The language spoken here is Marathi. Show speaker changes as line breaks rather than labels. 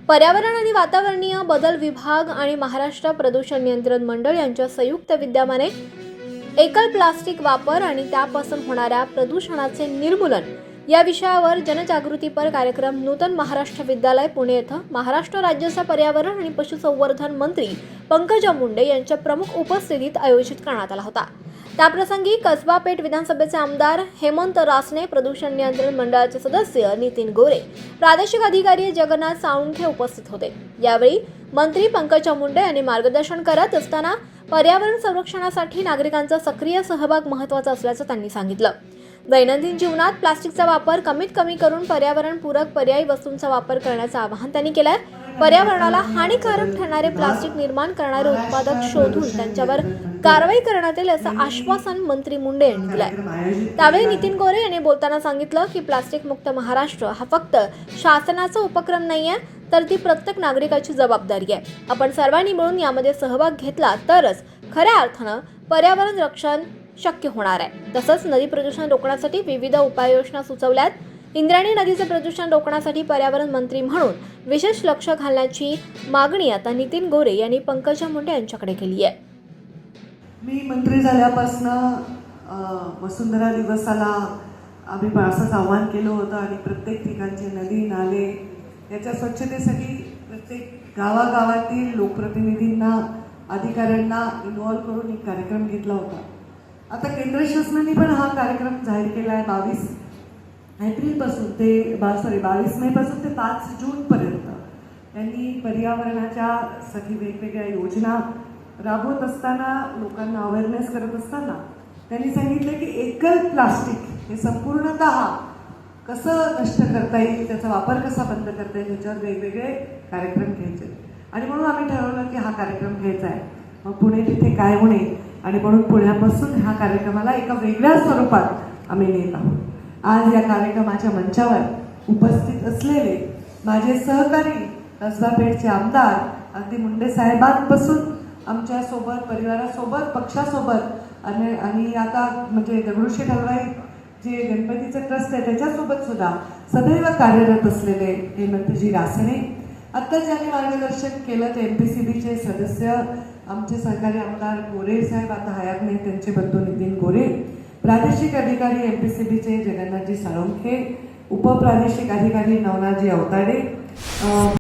पर्यावरण आणि वातावरणीय बदल विभाग आणि महाराष्ट्र प्रदूषण नियंत्रण मंडळ यांच्या संयुक्त विद्यमाने एकल प्लास्टिक वापर आणि त्यापासून होणाऱ्या प्रदूषणाचे निर्मूलन या विषयावर जनजागृतीपर कार्यक्रम नूतन महाराष्ट्र विद्यालय पुणे येथे महाराष्ट्र राज्याचे पर्यावरण आणि पशुसंवर्धन मंत्री पंकजा मुंडे यांच्या प्रमुख उपस्थितीत आयोजित करण्यात आला होता। त्याप्रसंगी कसबा पेठ विधानसभेचे आमदार हेमंत रासने, प्रदूषण नियंत्रण मंडळाचे सदस्य नितीन गोरे, प्रादेशिक अधिकारी जगन्नाथ साळुंखे उपस्थित होते। यावेळी मंत्री पंकजा मुंडे यांनी मार्गदर्शन करत असताना पर्यावरण संरक्षणासाठी नागरिकांचा सक्रिय सहभाग महत्त्वाचा असल्याचं त्यांनी सांगितलं। दैनंदिन जीवनात प्लास्टिकचा वापर कमीत कमी करून पर्यावरणपूरक पर्यायी वस्तूंचा वापर करण्याचं आवाहन त्यांनी केलं आहे। पर्यावरणाला हानिकारक ठरणारे प्लास्टिक निर्माण करणारे उत्पादक शोधून त्यांच्यावर कारवाई करण्यात येईल असं आश्वासन मंत्री मुंडे यांनी दिलंय। त्यावेळी नितीन गोरे यांनी बोलताना सांगितलं की प्लास्टिक मुक्त महाराष्ट्र हा फक्त शासनाचा उपक्रम नाहीये, तर ती प्रत्येक नागरिकाची जबाबदारी आहे। आपण सर्वांनी मिळून यामध्ये सहभाग घेतला तरच खऱ्या अर्थानं पर्यावरण रक्षण शक्य होणार आहे। तसंच नदी प्रदूषण रोखण्यासाठी विविध उपाययोजना सुचवल्यात। इंद्रायणी नदीचे प्रदूषण रोखण्यासाठी पर्यावरण मंत्री म्हणून विशेष लक्ष घालण्याची मागणी आता नितीन गोरे यांनी पंकजा मुंडे यांच्याकडे केली आहे।
मी मंत्री झाल्यापासून वसुंधरा दिवसाला आम्ही असंच आव्हान केलं होतं आणि प्रत्येक ठिकाणचे नदी नाले याच्या स्वच्छतेसाठी प्रत्येक गावागावातील लोकप्रतिनिधींना, अधिकाऱ्यांना इन्व्हॉल्व करून एक कार्यक्रम घेतला होता। आता केंद्र शासनाने पण हा कार्यक्रम जाहीर केला आहे। 22 एप्रिलपासून ते 22 मेपासून ते 5 जूनपर्यंत त्यांनी पर्यावरणाच्या साठी वेगवेगळ्या योजना राबवत असताना, लोकांना अवेअरनेस करत असताना त्यांनी सांगितलं की एकल प्लास्टिक हे संपूर्णतः कसं नष्ट करता येईल, त्याचा वापर कसा बंद करता येईल याच्यावर वेगवेगळे कार्यक्रम घ्यायचे आणि म्हणून आम्ही ठरवलं की हा कार्यक्रम घ्यायचा आहे। मग पुणे तिथे काय होणे आणि म्हणून पुण्यापासून ह्या कार्यक्रमाला एका वेगळ्या स्वरूपात आम्ही नेत आहोत। आज या कार्यक्रमाच्या मंचावर उपस्थित असलेले माझे सहकारी कसबा पेठचे आमदार अगदी मुंडे साहेबांपासून आमच्यासोबत, परिवारासोबत, पक्षासोबत आणि आता म्हणजे दगडूशेठ हलवाई जे गणपतीचं ट्रस्ट आहे त्याच्यासोबत सुद्धा सदैव कार्यरत असलेले हेमंतजी रासने, आत्ता ज्यांनी मार्गदर्शन केलं ते MPCBचे सदस्य आमचे सहकारी आमदार गोरे साहेब, आता हयात नाही त्यांचे बंधू नितीन गोरे, प्रादेशिक अधिकारी MPCBचे जगन्नाथजी साळुंखे, उपप्रादेशिक अधिकारी नवनाथजी अवताडे,